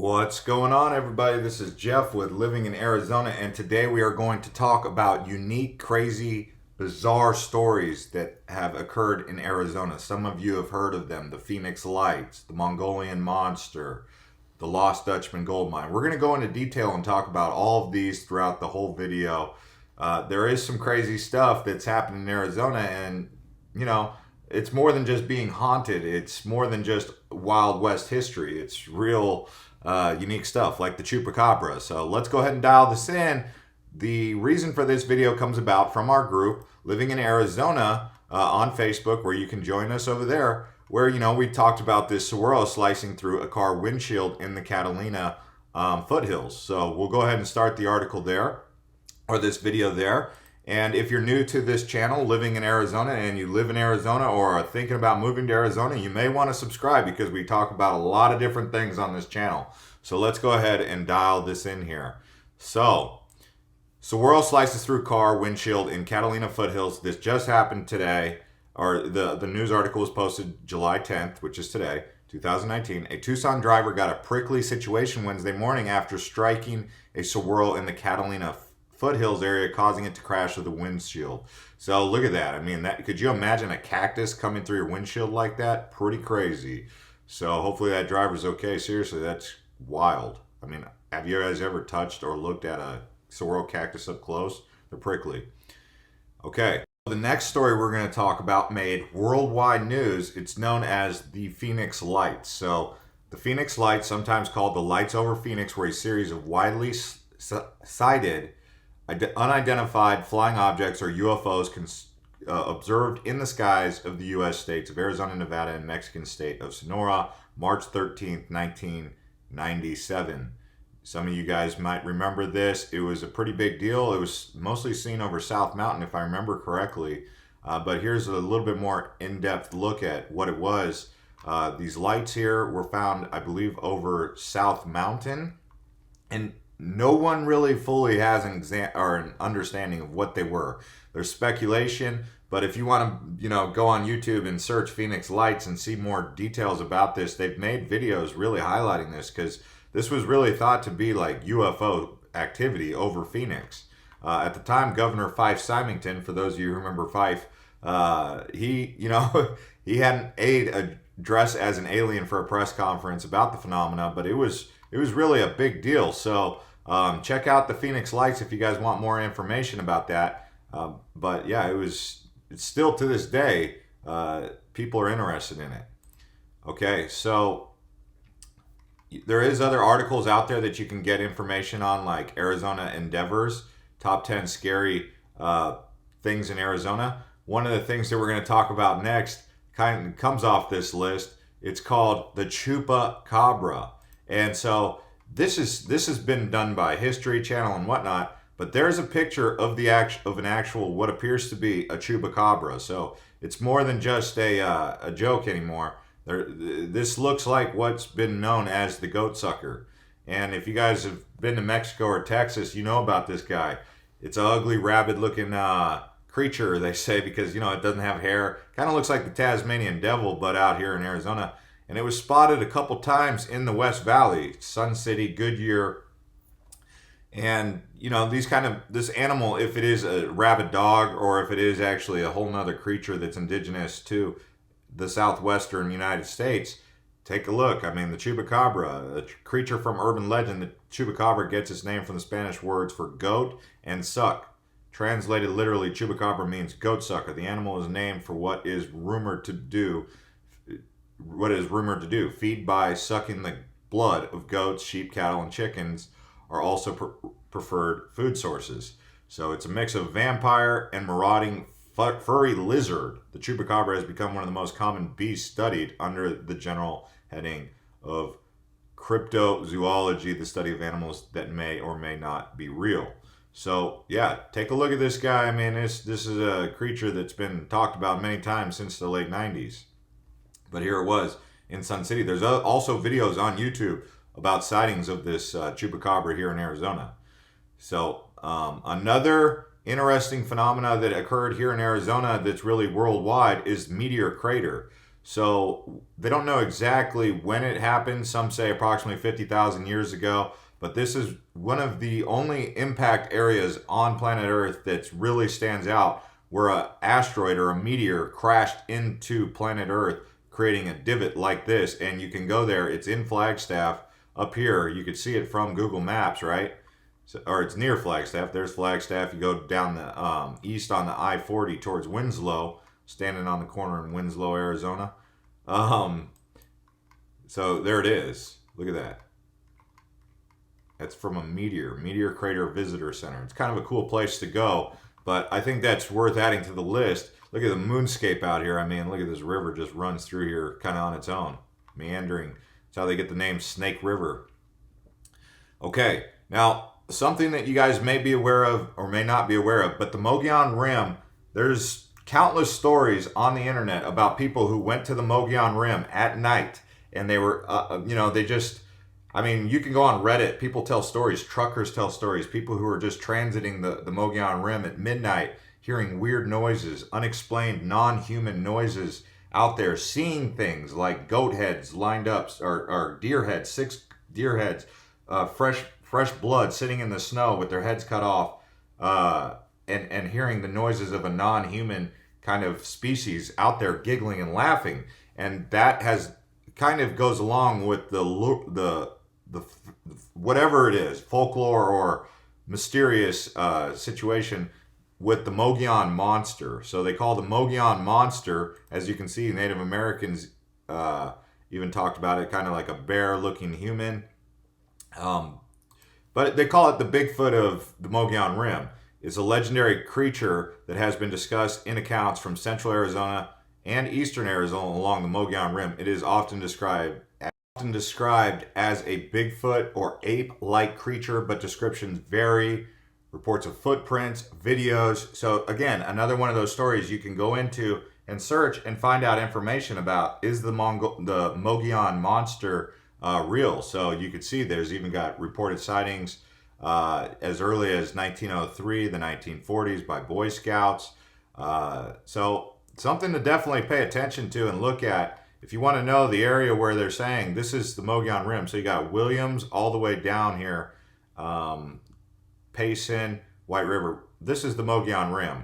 What's going on, everybody? This is Jeff with Living in Arizona, and today we are going to talk about unique, crazy, bizarre stories that have occurred in Arizona. Some of you have heard of them: the Phoenix Lights, the Mongolian Monster, the Lost Dutchman Gold Mine. We're going to go into detail and talk about all of these throughout the whole video. There is some crazy stuff that's happening in Arizona, and it's more than just being haunted. It's more than just Wild West history. It's real unique stuff like the Chupacabra. So let's go ahead and dial this in. The reason for this video comes about from our group, Living in Arizona, on Facebook, where you can join us over there, where, we talked about this saguaro slicing through a car windshield in the Catalina foothills. So we'll go ahead and start the article there, or this video there. And if you're new to this channel, Living in Arizona, and you live in Arizona or are thinking about moving to Arizona, you may want to subscribe because we talk about a lot of different things on this channel. So let's go ahead and dial this in here. So, saguaro slices through car windshield in Catalina foothills. This just happened today, or the news article was posted July 10th, which is today, 2019. A Tucson driver got a prickly situation Wednesday morning after striking a saguaro in the Catalina foothills area, causing it to crash with the windshield. So look at that. I mean, could you imagine a cactus coming through your windshield like that? Pretty crazy. So hopefully that driver's okay. Seriously, that's wild. I mean, have you guys ever touched or looked at a saguaro cactus up close? They're prickly. Okay. The next story we're going to talk about made worldwide news. It's known as the Phoenix Lights. So the Phoenix Lights, sometimes called the Lights over Phoenix, were a series of widely sighted unidentified flying objects, or UFOs, observed in the skies of the U.S. states of Arizona, Nevada, and Mexican state of Sonora, March 13th, 1997. Some of you guys might remember this. It was a pretty big deal. It was mostly seen over South Mountain, if I remember correctly. But here's a little bit more in-depth look at what it was. These lights here were found, I believe, over South Mountain, and no one really fully has an understanding of what they were. There's speculation, but if you want to, go on YouTube and search Phoenix Lights and see more details about this, they've made videos really highlighting this, because this was really thought to be like UFO activity over Phoenix. At the time, Governor Fife Symington, for those of you who remember Fife, he he hadn't addressed as an alien for a press conference about the phenomena, but it was really a big deal. So check out the Phoenix Lights if you guys want more information about that. But yeah, it's still to this day, people are interested in it. Okay, so there is other articles out there that you can get information on, like Arizona Endeavors, top 10 scary things in Arizona. One of the things that we're going to talk about next kind of comes off this list. It's called the Chupacabra. And so this has been done by History Channel and whatnot, but there's a picture of an actual what appears to be a Chupacabra. So it's more than just a joke anymore. This looks like what's been known as the goat sucker. And if you guys have been to Mexico or Texas, you know about this guy. It's an ugly, rabid-looking creature, they say, because it doesn't have hair. Kind of looks like the Tasmanian devil, but out here in Arizona. And it was spotted a couple times in the West Valley, Sun City, Goodyear. And, this animal, if it is a rabid dog or if it is actually a whole nother creature that's indigenous to the southwestern United States, take a look. I mean, the Chupacabra, a creature from urban legend, the Chupacabra gets its name from the Spanish words for goat and suck. Translated literally, Chupacabra means goat sucker. The animal is named for what is rumored to do, feed by sucking the blood of goats, sheep, cattle, and chickens are also preferred food sources. So it's a mix of vampire and marauding furry lizard. The Chupacabra has become one of the most common beasts studied under the general heading of cryptozoology, the study of animals that may or may not be real. So yeah, take a look at this guy. I mean, this is a creature that's been talked about many times since the late 90s. But here it was in Sun City. There's also videos on YouTube about sightings of this Chupacabra here in Arizona. So another interesting phenomena that occurred here in Arizona that's really worldwide is Meteor Crater. So they don't know exactly when it happened. Some say approximately 50,000 years ago. But this is one of the only impact areas on planet Earth that really stands out, where an asteroid or a meteor crashed into planet Earth, creating a divot like this. And you can go there. It's in Flagstaff up here. You could see it from Google Maps, right? So, or it's near Flagstaff. There's Flagstaff. You go down the east on the I-40 towards Winslow, standing on the corner in Winslow, Arizona. Um, so there it is. Look at that. That's from a Meteor Crater Visitor Center. It's kind of a cool place to go, but I think that's worth adding to the list. Look at the moonscape out here. I mean, look at this river just runs through here kind of on its own, meandering. That's how they get the name Snake River. Okay, now something that you guys may be aware of or may not be aware of, but the Mogollon Rim, there's countless stories on the internet about people who went to the Mogollon Rim at night and they were, they just, I mean, you can go on Reddit. People tell stories. Truckers tell stories. People who are just transiting the Mogollon Rim at midnight, hearing weird noises, unexplained, non-human noises out there, seeing things like goat heads lined up, or deer heads, 6 deer heads, fresh blood sitting in the snow with their heads cut off, and hearing the noises of a non-human kind of species out there giggling and laughing. And that has kind of goes along with the whatever it is, folklore or mysterious situation with the Mogollon monster. So they call the Mogollon monster, as you can see, Native Americans even talked about it, kind of like a bear-looking human. But they call it the Bigfoot of the Mogollon Rim. It's a legendary creature that has been discussed in accounts from central Arizona and eastern Arizona along the Mogollon Rim. It is often described as a Bigfoot or ape-like creature, but descriptions vary. Reports of footprints, videos. So again, another one of those stories you can go into and search and find out information about. Is the Mogollon monster real? So you could see there's even got reported sightings as early as 1903, the 1940s by Boy Scouts. So something to definitely pay attention to and look at if you want to know the area where they're saying this is the Mogollon Rim. So you got Williams all the way down here, Payson, White River. This is the Mogollon Rim.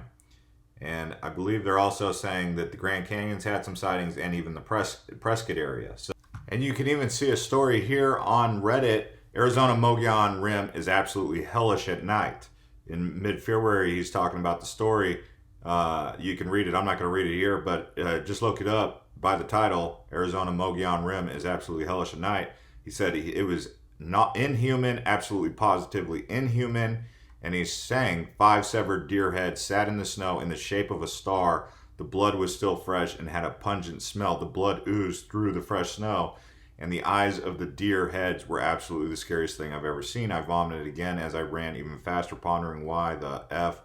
And I believe they're also saying that the Grand Canyon's had some sightings and even the Prescott area. So, and you can even see a story here on Reddit. Arizona Mogollon Rim is absolutely hellish at night. In mid-February, he's talking about the story. You can read it. I'm not going to read it here, but just look it up by the title. Arizona Mogollon Rim is absolutely hellish at night. He said it was not inhuman, absolutely positively inhuman. And he's saying 5 severed deer heads sat in the snow in the shape of a star. The blood was still fresh and had a pungent smell. The blood oozed through the fresh snow. And the eyes of the deer heads were absolutely the scariest thing I've ever seen. I vomited again as I ran even faster, pondering why the F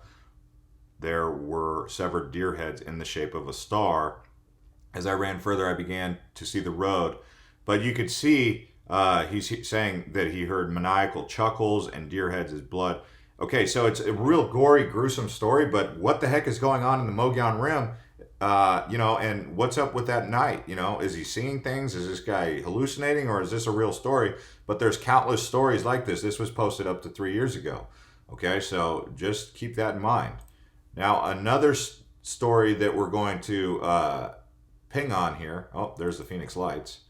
there were severed deer heads in the shape of a star. As I ran further, I began to see the road. But you could see he's saying that he heard maniacal chuckles and deer heads as blood. Okay, so it's a real gory, gruesome story, but what the heck is going on in the Mogollon Rim? And what's up with that night? Is he seeing things? Is this guy hallucinating, or is this a real story? But there's countless stories like this. This was posted up to 3 years ago. Okay, so just keep that in mind. Now, another story that we're going to ping on here, oh, there's the Phoenix Lights,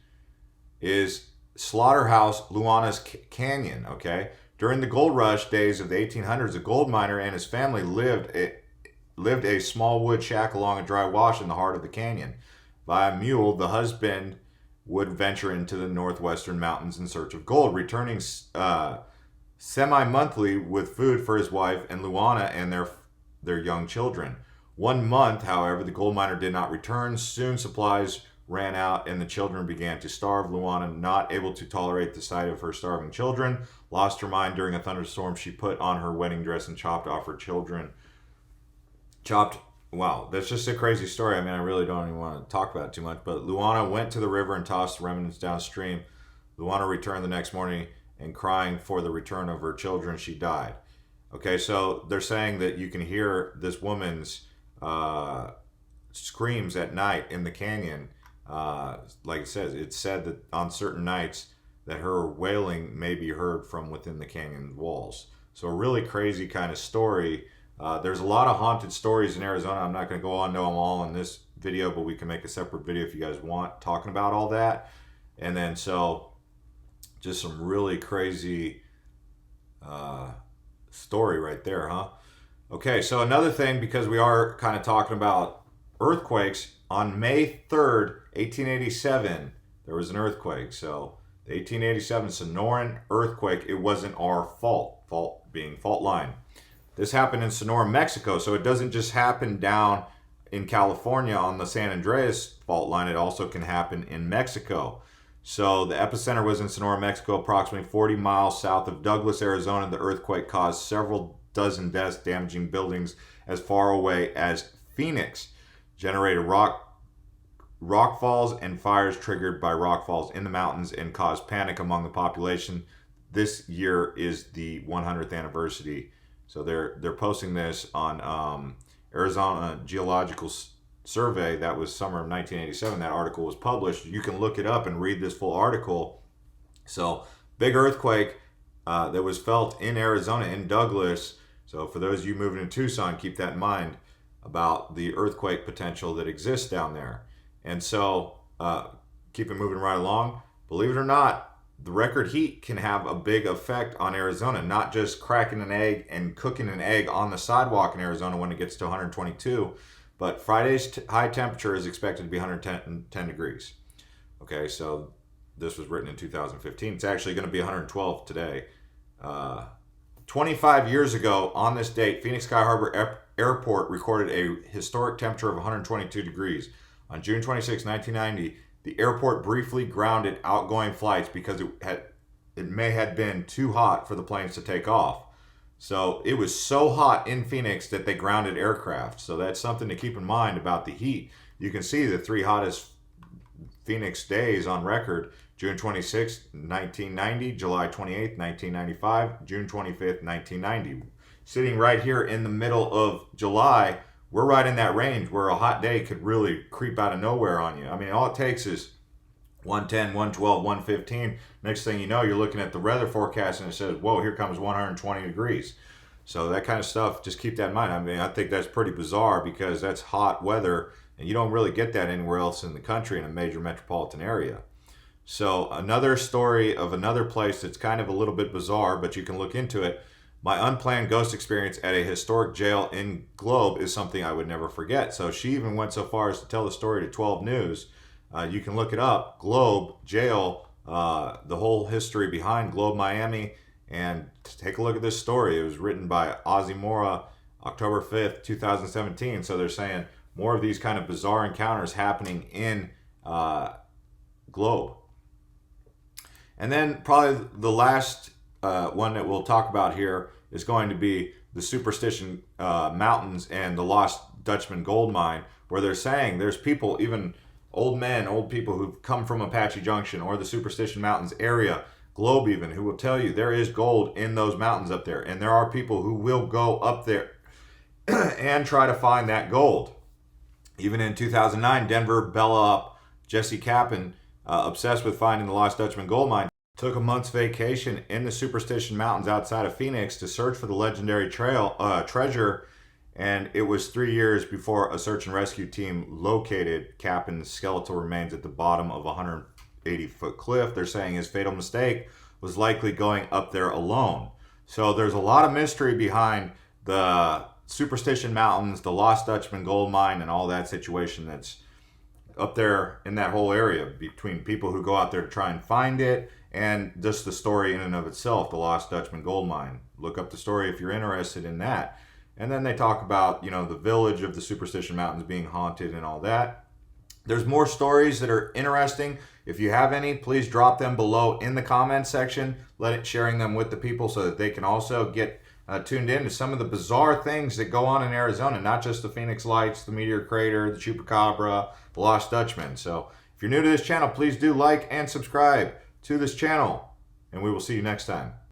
is Slaughterhouse, Luana's Canyon, okay? During the gold rush days of the 1800s, a gold miner and his family lived a small wood shack along a dry wash in the heart of the canyon. Via mule, the husband would venture into the northwestern mountains in search of gold, returning semi-monthly with food for his wife and Luana and their young children. 1 month, however, the gold miner did not return. Soon supplies ran out and the children began to starve. Luana, not able to tolerate the sight of her starving children, lost her mind during a thunderstorm. She put on her wedding dress and chopped off her children. Wow, that's just a crazy story. I mean, I really don't even want to talk about it too much, but Luana went to the river and tossed the remnants downstream. Luana returned the next morning and crying for the return of her children, she died. Okay, so they're saying that you can hear this woman's screams at night in the canyon. Like it said that on certain nights that her wailing may be heard from within the canyon walls. So a really crazy kind of story. There's a lot of haunted stories in Arizona. I'm not going to go on to them all in this video, but we can make a separate video if you guys want, talking about all that. And then so just some really crazy story right there, huh? Okay, so another thing, because we are kind of talking about earthquakes, on May 3rd, 1887, there was an earthquake. So the 1887 Sonoran Earthquake, it wasn't our fault being fault line. This happened in Sonora, Mexico, so it doesn't just happen down in California on the San Andreas fault line, it also can happen in Mexico. So the epicenter was in Sonora, Mexico, approximately 40 miles south of Douglas, Arizona. The earthquake caused several dozen deaths, damaging buildings as far away as Phoenix, generated rock falls and fires triggered by rock falls in the mountains, and caused panic among the population. This year is the 100th anniversary. So they're posting this on Arizona Geological Survey. That was summer of 1987. That article was published. You can look it up and read this full article. So big earthquake that was felt in Arizona, in Douglas. So for those of you moving to Tucson, keep that in mind about the earthquake potential that exists down there. And so keep it moving right along. Believe it or not, the record heat can have a big effect on Arizona, not just cracking an egg and cooking an egg on the sidewalk in Arizona when it gets to 122, but Friday's high temperature is expected to be 110 degrees. Okay, so this was written in 2015. It's actually going to be 112 today. 25 years ago on this date, Phoenix Sky Harbor Airport recorded a historic temperature of 122 degrees. On June 26, 1990, the airport briefly grounded outgoing flights because it may have been too hot for the planes to take off. So it was so hot in Phoenix that they grounded aircraft. So that's something to keep in mind about the heat. You can see the three hottest Phoenix days on record: June 26, 1990, July 28, 1995, June 25th, 1990. Sitting right here in the middle of July, we're right in that range where a hot day could really creep out of nowhere on you. I mean, all it takes is 110, 112, 115. Next thing you know, you're looking at the weather forecast and it says, whoa, here comes 120 degrees. So that kind of stuff, just keep that in mind. I mean, I think that's pretty bizarre because that's hot weather and you don't really get that anywhere else in the country in a major metropolitan area. So another story of another place that's kind of a little bit bizarre, but you can look into it. My unplanned ghost experience at a historic jail in Globe is something I would never forget. So she even went so far as to tell the story to 12 News. You can look it up, Globe Jail, the whole history behind Globe, Miami, and take a look at this story. It was written by Ozzy Mora, October 5th, 2017. So they're saying more of these kind of bizarre encounters happening in Globe. And then probably the last one that we'll talk about here is going to be the Superstition Mountains and the Lost Dutchman gold mine, where they're saying there's people, even old men, old people who've come from Apache Junction or the Superstition Mountains area, Globe even, who will tell you there is gold in those mountains up there. And there are people who will go up there and try to find that gold. Even in 2009, Denver bellhop Jesse Kappen, obsessed with finding the Lost Dutchman gold mine, took a month's vacation in the Superstition Mountains outside of Phoenix to search for the legendary treasure, and it was 3 years before a search and rescue team located Kappen's skeletal remains at the bottom of a 180-foot cliff. They're saying his fatal mistake was likely going up there alone. So there's a lot of mystery behind the Superstition Mountains, the Lost Dutchman gold mine, and all that situation that's up there in that whole area, between people who go out there to try and find it and just the story in and of itself, the Lost Dutchman gold mine. Look up the story if you're interested in that. And then they talk about, you know, the village of the Superstition Mountains being haunted and all that. There's more stories that are interesting. If you have any, please drop them below in the comments section. Sharing them with the people so that they can also get tuned in to some of the bizarre things that go on in Arizona, not just the Phoenix Lights, the Meteor Crater, the Chupacabra, the Lost Dutchman. So if you're new to this channel, please do like and subscribe to this channel, and we will see you next time.